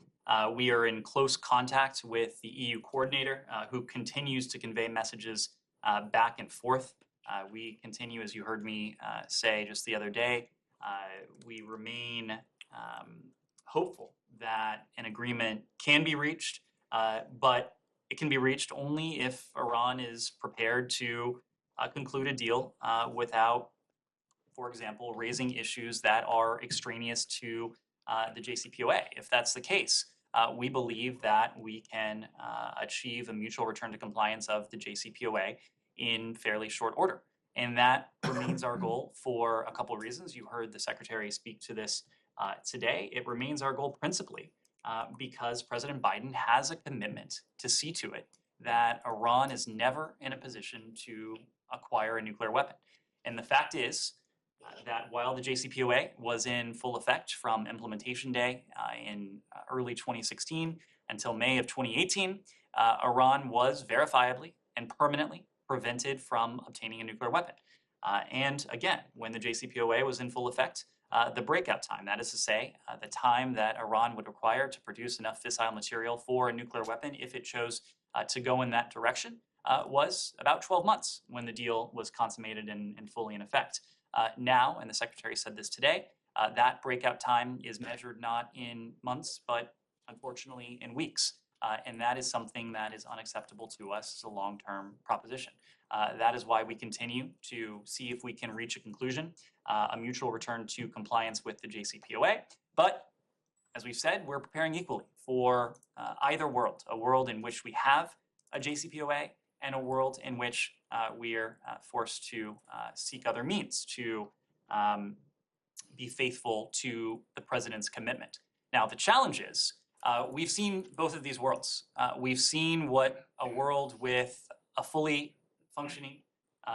We are in close contact with the EU coordinator who continues to convey messages back and forth. We continue, as you heard me say just the other day, we remain hopeful that an agreement can be reached, but it can be reached only if Iran is prepared to conclude a deal without, for example, raising issues that are extraneous to the JCPOA. If that's the case, we believe that we can achieve a mutual return to compliance of the JCPOA in fairly short order. And that remains our goal for a couple of reasons. You heard the Secretary speak to this today. It remains our goal principally because President Biden has a commitment to see to it that Iran is never in a position to acquire a nuclear weapon. And the fact is that while the JCPOA was in full effect from implementation day in early 2016 until May of 2018, Iran was verifiably and permanently prevented from obtaining a nuclear weapon. And again, when the JCPOA was in full effect, the breakout time, that is to say, the time that Iran would require to produce enough fissile material for a nuclear weapon if it chose to go in that direction, was about 12 months when the deal was consummated and fully in effect. Now, and the Secretary said this today, that breakout time is measured not in months, but unfortunately in weeks. And that is something that is unacceptable to us as a long-term proposition. That is why we continue to see if we can reach a conclusion, a mutual return to compliance with the JCPOA. But as we've said, we're preparing equally for either world, a world in which we have a JCPOA and a world in which we are forced to seek other means to be faithful to the president's commitment. Now, the challenge is we've seen both of these worlds. We've seen what a world with a fully functioning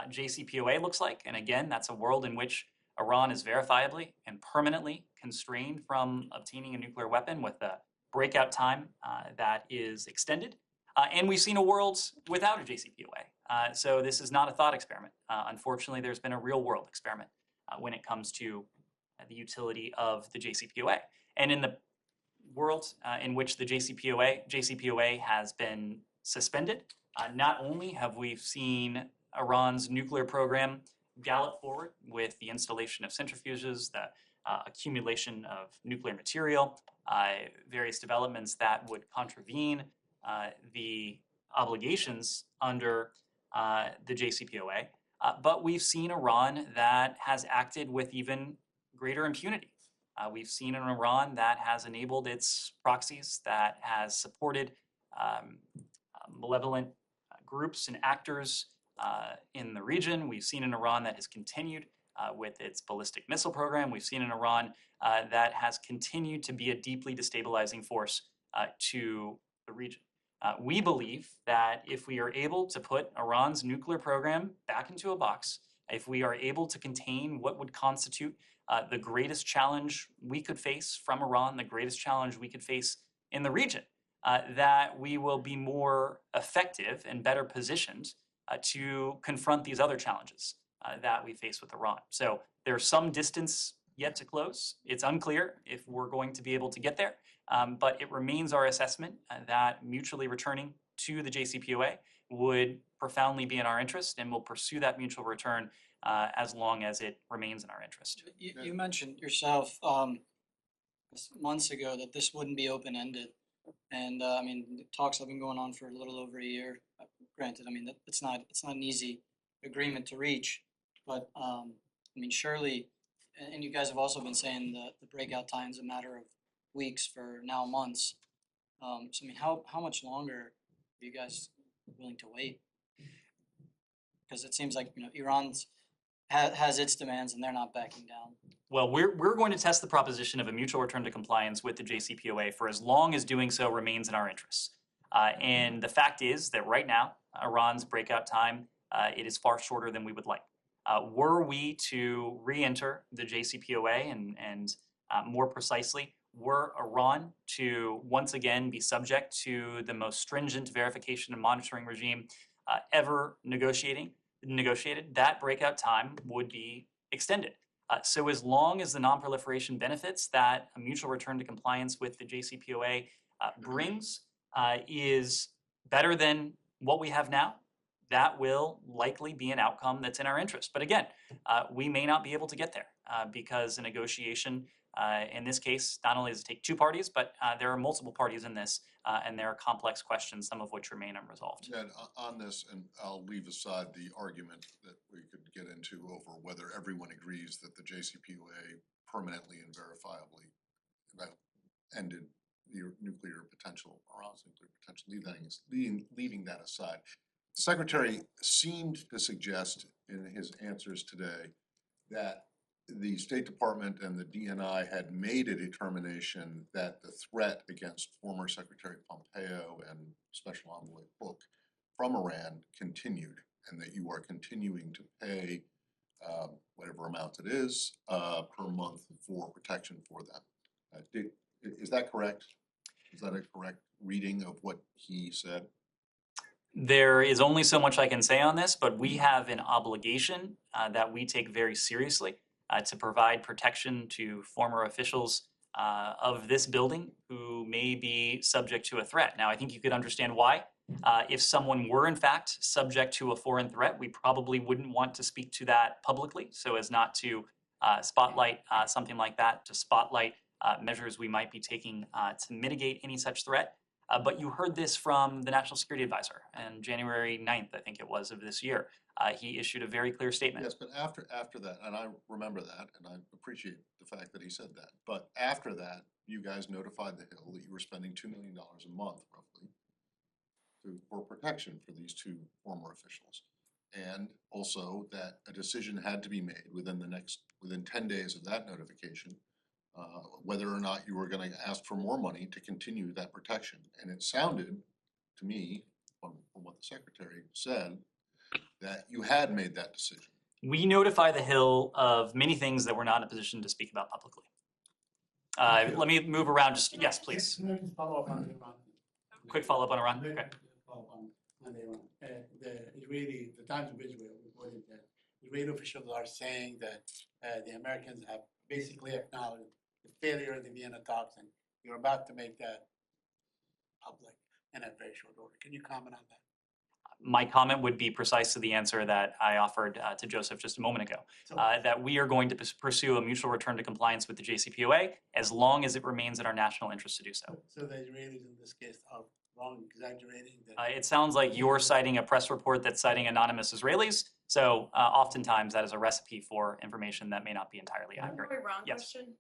JCPOA looks like. And again, that's a world in which Iran is verifiably and permanently constrained from obtaining a nuclear weapon with a breakout time that is extended. And we've seen a world without a JCPOA. So this is not a thought experiment. Unfortunately, there's been a real world experiment when it comes to the utility of the JCPOA. And in the world in which the JCPOA has been suspended, not only have we seen Iran's nuclear program gallop forward with the installation of centrifuges, the accumulation of nuclear material, various developments that would contravene the obligations under the JCPOA, but we've seen Iran that has acted with even greater impunity. We've seen an Iran that has enabled its proxies, that has supported malevolent groups and actors in the region. We've seen an Iran that has continued with its ballistic missile program. We've seen an Iran that has continued to be a deeply destabilizing force to the region. We believe that if we are able to put Iran's nuclear program back into a box, if we are able to contain what would constitute the greatest challenge we could face from Iran, the greatest challenge we could face in the region, that we will be more effective and better positioned to confront these other challenges that we face with Iran. So there's some distance yet to close. It's unclear if we're going to be able to get there, but it remains our assessment that mutually returning to the JCPOA would profoundly be in our interest, and we'll pursue that mutual return as long as it remains in our interest. You mentioned yourself months ago that this wouldn't be open-ended, and I mean, the talks have been going on for a little over a year. Granted, I mean it's not an easy agreement to reach, but I mean surely, and you guys have also been saying that the breakout time is a matter of weeks for now months. So I mean, how much longer are you guys willing to wait? Because it seems like Iran's has its demands and they're not backing down. Well, we're going to test the proposition of a mutual return to compliance with the JCPOA for as long as doing so remains in our interests. And the fact is that right now, Iran's breakout time, it is far shorter than we would like. Were we to re-enter the JCPOA and more precisely, were Iran to once again be subject to the most stringent verification and monitoring regime ever negotiated, that breakout time would be extended. So as long as the non-proliferation benefits that a mutual return to compliance with the JCPOA brings is better than what we have now, that will likely be an outcome that's in our interest. But again, we may not be able to get there because a negotiation, in this case, not only does it take two parties, but there are multiple parties in this, and there are complex questions, some of which remain unresolved. And on this, and I'll leave aside the argument that we could get into over whether everyone agrees that the JCPOA permanently and verifiably ended the nuclear potential, Iran's nuclear potential, leaving that aside. The Secretary seemed to suggest in his answers today that the State Department and the DNI had made a determination that the threat against former Secretary Pompeo and Special Envoy Hook from Iran continued, and that you are continuing to pay whatever amount it is per month for protection for them. Is that correct? Is that a correct reading of what he said? There is only so much I can say on this, but we have an obligation that we take very seriously to provide protection to former officials of this building who may be subject to a threat. Now, I think you could understand why. If someone were in fact subject to a foreign threat, we probably wouldn't want to speak to that publicly so as not to spotlight something like that, to spotlight measures we might be taking to mitigate any such threat. But you heard this from the National Security Advisor on January 9th, I think it was, of this year. He issued a very clear statement. Yes, but after that, and I remember that, and I appreciate the fact that he said that, but after that, you guys notified the Hill that you were spending $2 million a month, roughly, for protection for these two former officials. And also that a decision had to be made within 10 days of that notification, whether or not you were going to ask for more money to continue that protection. And it sounded to me, from what the Secretary said, that you had made that decision. We notify the Hill of many things that we're not in a position to speak about publicly. Let me move around. Yes, please. Can I just follow up on Iran? Quick follow-up on Iran. Okay. Follow up on Iran. The Times of Israel reported that Israeli officials are saying that the Americans have basically acknowledged the failure of the Vienna talks, and you're about to make that public in a very short order. Can you comment on that? My comment would be precise to the answer that I offered to Joseph just a moment ago, that we are going to pursue a mutual return to compliance with the JCPOA as long as it remains in our national interest to do so. So the Israelis in this case are wrong, exaggerating? It sounds like you're citing a press report that's citing anonymous Israelis. So oftentimes that is a recipe for information that may not be entirely accurate. Very wrong Yes. question.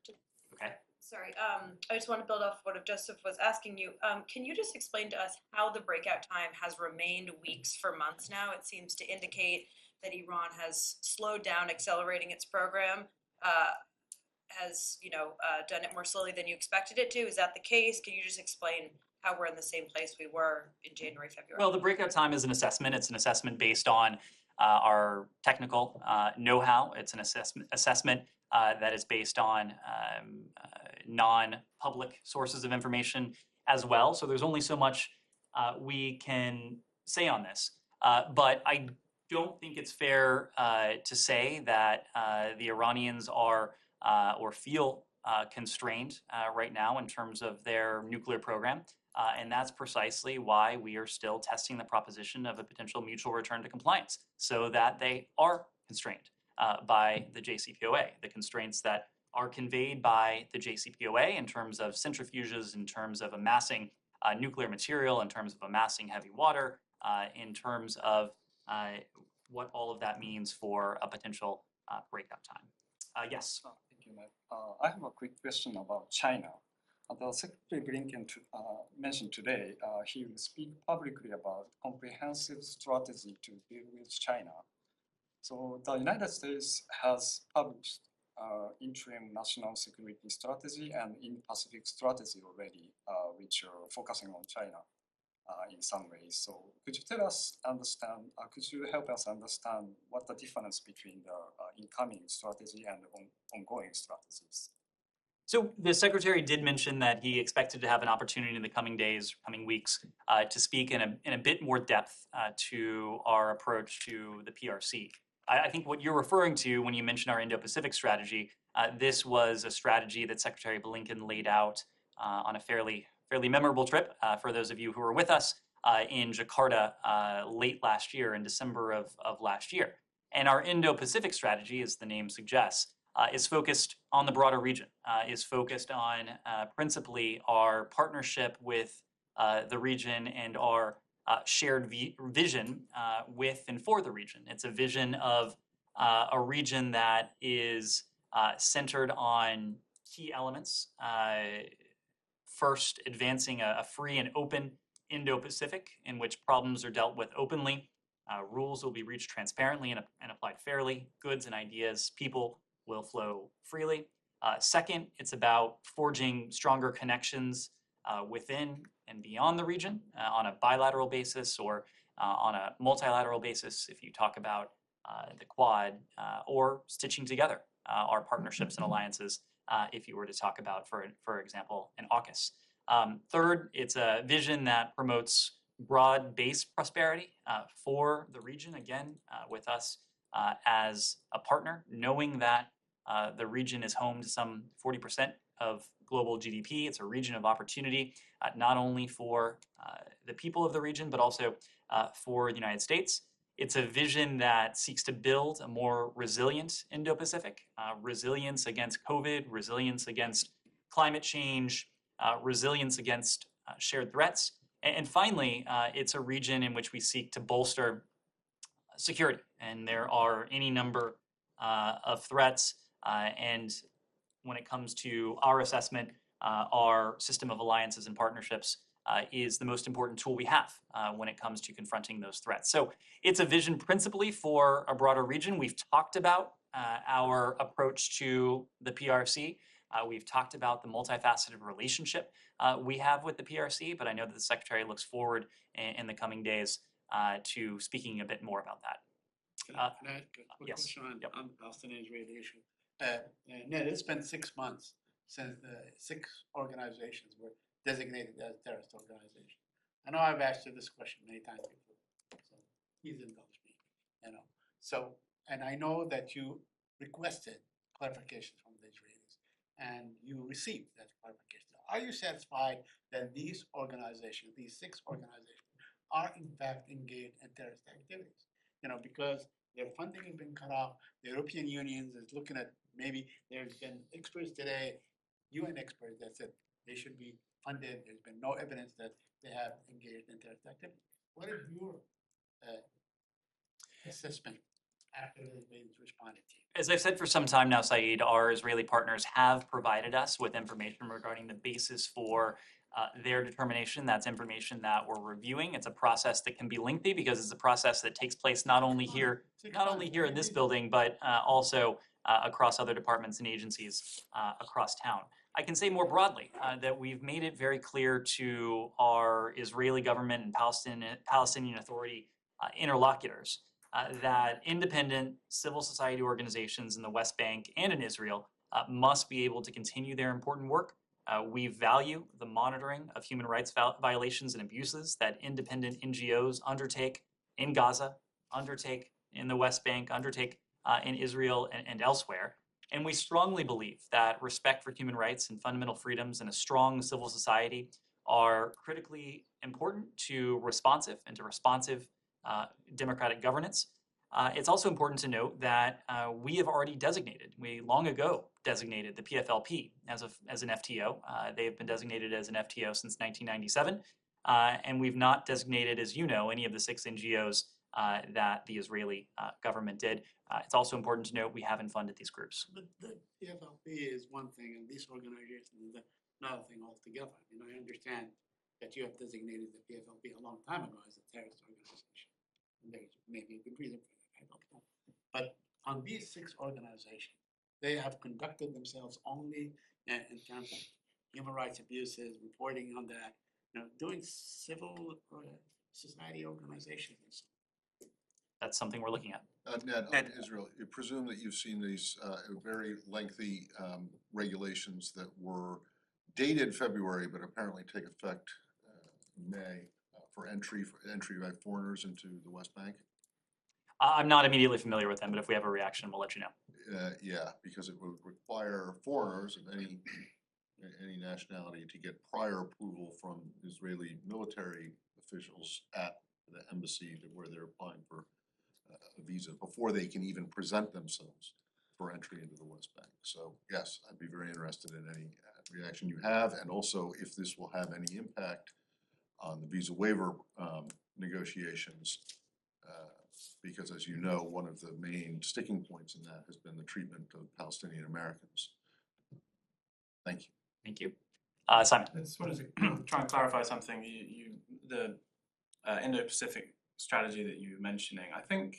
Okay. Sorry, I just want to build off what Joseph was asking you. Can you just explain to us how the breakout time has remained weeks for months now? It seems to indicate that Iran has slowed down accelerating its program, has done it more slowly than you expected it to. Is that the case? Can you just explain how we're in the same place we were in January, February? Well, the breakout time is an assessment. It's an assessment based on our technical know-how. It's an assessment that is based on non-public sources of information as well. So there's only so much we can say on this. But I don't think it's fair to say that the Iranians are or feel constrained right now in terms of their nuclear program. And that's precisely why we are still testing the proposition of a potential mutual return to compliance, so that they are constrained by the JCPOA, the constraints that are conveyed by the JCPOA in terms of centrifuges, in terms of amassing nuclear material, in terms of amassing heavy water, in terms of what all of that means for a potential breakout time. Yes. Thank you, Matt. I have a quick question about China. The Secretary Blinken mentioned today he will speak publicly about comprehensive strategy to deal with China. So the United States has published interim national security strategy and Indo-Pacific strategy already, which are focusing on China in some ways. So could you could you help us understand what the difference between the incoming strategy and ongoing strategies? So the Secretary did mention that he expected to have an opportunity in the coming days, coming weeks, to speak in a bit more depth to our approach to the PRC. I think what you're referring to when you mention our Indo-Pacific strategy, this was a strategy that Secretary Blinken laid out on a fairly memorable trip for those of you who were with us in Jakarta late last year, in December of last year. And our Indo-Pacific strategy, as the name suggests, is focused on the broader region, is focused on principally our partnership with the region and our shared vision with and for the region. It's a vision of a region that is centered on key elements. First, advancing a free and open Indo-Pacific in which problems are dealt with openly, rules will be reached transparently and applied fairly, goods and ideas, people will flow freely. Second, it's about forging stronger connections within and beyond the region on a bilateral basis or on a multilateral basis if you talk about the Quad, or stitching together our partnerships and alliances if you were to talk about, for example, an AUKUS. Third, it's a vision that promotes broad-based prosperity for the region, again, with us as a partner, knowing that the region is home to some 40% of global GDP. It's a region of opportunity, not only for the people of the region, but also for the United States. It's a vision that seeks to build a more resilient Indo-Pacific, resilience against COVID, resilience against climate change, resilience against shared threats. And finally, it's a region in which we seek to bolster security. And there are any number of threats. And when it comes to our assessment, our system of alliances and partnerships is the most important tool we have when it comes to confronting those threats. So it's a vision principally for a broader region. We've talked about our approach to the PRC. We've talked about the multifaceted relationship we have with the PRC, but I know that the Secretary looks forward in the coming days to speaking a bit more about that. Can I ask a quick yes. question Yep. on Palestinian-Israeli issue? Ned, it's been 6 months since the 6 organizations were designated as terrorist organizations. I know I've asked you this question many times before, so please indulge me, So, and I know that you requested clarification from the Israelis, and you received that clarification. Are you satisfied that these organizations, these 6 organizations, are in fact engaged in terrorist activities? Because their funding has been cut off. The European Union is looking at, maybe there's been experts today, UN experts, that said they should be funded. There's been no evidence that they have engaged in terrorist activity. What is your assessment after the Israelis responded to you? As I've said for some time now, Saeed, our Israeli partners have provided us with information regarding the basis for their determination. That's information that we're reviewing. It's a process that can be lengthy because it's a process that takes place not only here in this building, but also across other departments and agencies across town. I can say more broadly that we've made it very clear to our Israeli government and Palestinian Authority interlocutors that independent civil society organizations in the West Bank and in Israel must be able to continue their important work. We value the monitoring of human rights violations and abuses that independent NGOs undertake in Gaza, undertake in the West Bank, undertake in Israel and elsewhere. And we strongly believe that respect for human rights and fundamental freedoms and a strong civil society are critically important to responsive democratic governance. It's also important to note that we have already we long ago designated the PFLP as an FTO. They have been designated as an FTO since 1997, and we've not designated, as you know, any of the 6 NGOs that the Israeli government did. It's also important to note we haven't funded these groups. But the PFLP is one thing, and this organization is another thing altogether. I understand that you have designated the PFLP a long time ago as a terrorist organization. And there's maybe a good reason for that, I don't know. But on these 6 organizations, they have conducted themselves only in terms of human rights abuses, reporting on that, doing civil society organizations and so on. That's something we're looking at. Ned, on Israel, you presume that you've seen these very lengthy regulations that were dated February, but apparently take effect in May for entry by foreigners into the West Bank? I'm not immediately familiar with them, but if we have a reaction, we'll let you know. Yeah, because it would require foreigners of any nationality to get prior approval from Israeli military officials at the embassy where they're applying for a visa before they can even present themselves for entry into the West Bank. So yes, I'd be very interested in any reaction you have, and also if this will have any impact on the visa waiver negotiations, because as you know, one of the main sticking points in that has been the treatment of Palestinian Americans. Thank you. Thank you. Simon. I just wanted to try and clarify something. The Indo-Pacific strategy that you were mentioning, I think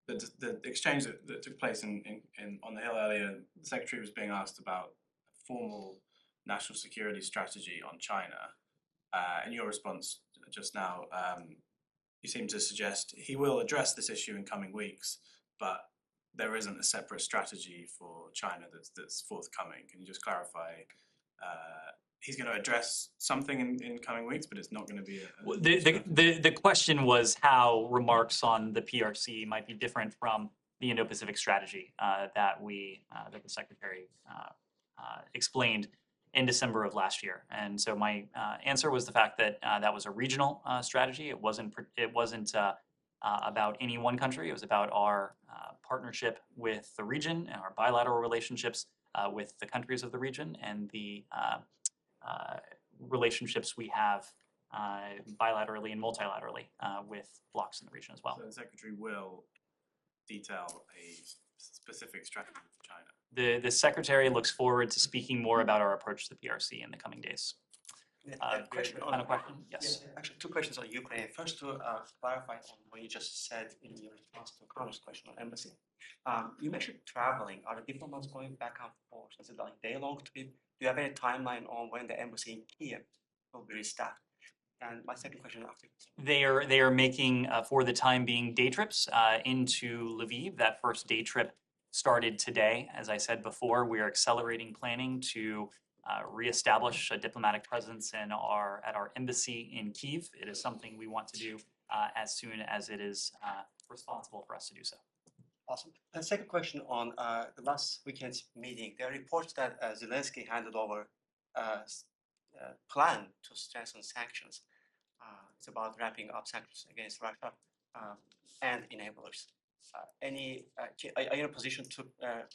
the exchange that took place on the Hill earlier, the Secretary was being asked about a formal national security strategy on China. And your response just now, you seem to suggest he will address this issue in coming weeks, but there isn't a separate strategy for China that's forthcoming. Can you just clarify? He's going to address something in coming weeks, but it's not going to be the question was how remarks on the PRC might be different from the Indo-Pacific strategy that the Secretary explained in December of last year. And so my answer was the fact that that was a regional strategy. It wasn't about any one country. It was about our partnership with the region and our bilateral relationships with the countries of the region and the relationships we have bilaterally and multilaterally with blocs in the region as well. So the Secretary will detail a specific strategy for China. The Secretary looks forward to speaking more about our approach to the PRC in the coming days. Final question? Yes. Actually, 2 questions on Ukraine. First, to clarify on what you just said in your response to Connor's question on embassy. You mentioned traveling. Are the diplomats going back and forth? Is it like day-long trip? Do you have any timeline on when the embassy in Kiev will be restaffed? And my second question after. They are making, for the time being, day trips into Lviv. That first day trip started today. As I said before, we are accelerating planning to reestablish a diplomatic presence at our embassy in Kyiv. It is something we want to do as soon as it is responsible for us to do so. Awesome. And second question on the last weekend's meeting, there are reports that Zelensky handed over a plan to strengthen sanctions. It's about ramping up sanctions against Russia and enablers. Are you in a position to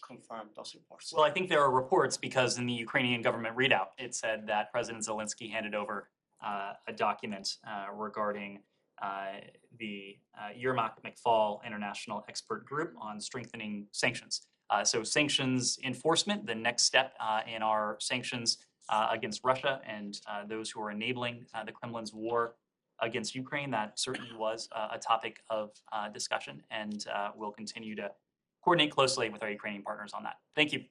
confirm those reports? Well, I think there are reports because in the Ukrainian government readout, it said that President Zelensky handed over a document regarding the Yermak McFall International Expert Group on strengthening sanctions. So sanctions enforcement, the next step in our sanctions against Russia and those who are enabling the Kremlin's war against Ukraine, that certainly was a topic of discussion, and we'll continue to coordinate closely with our Ukrainian partners on that. Thank you.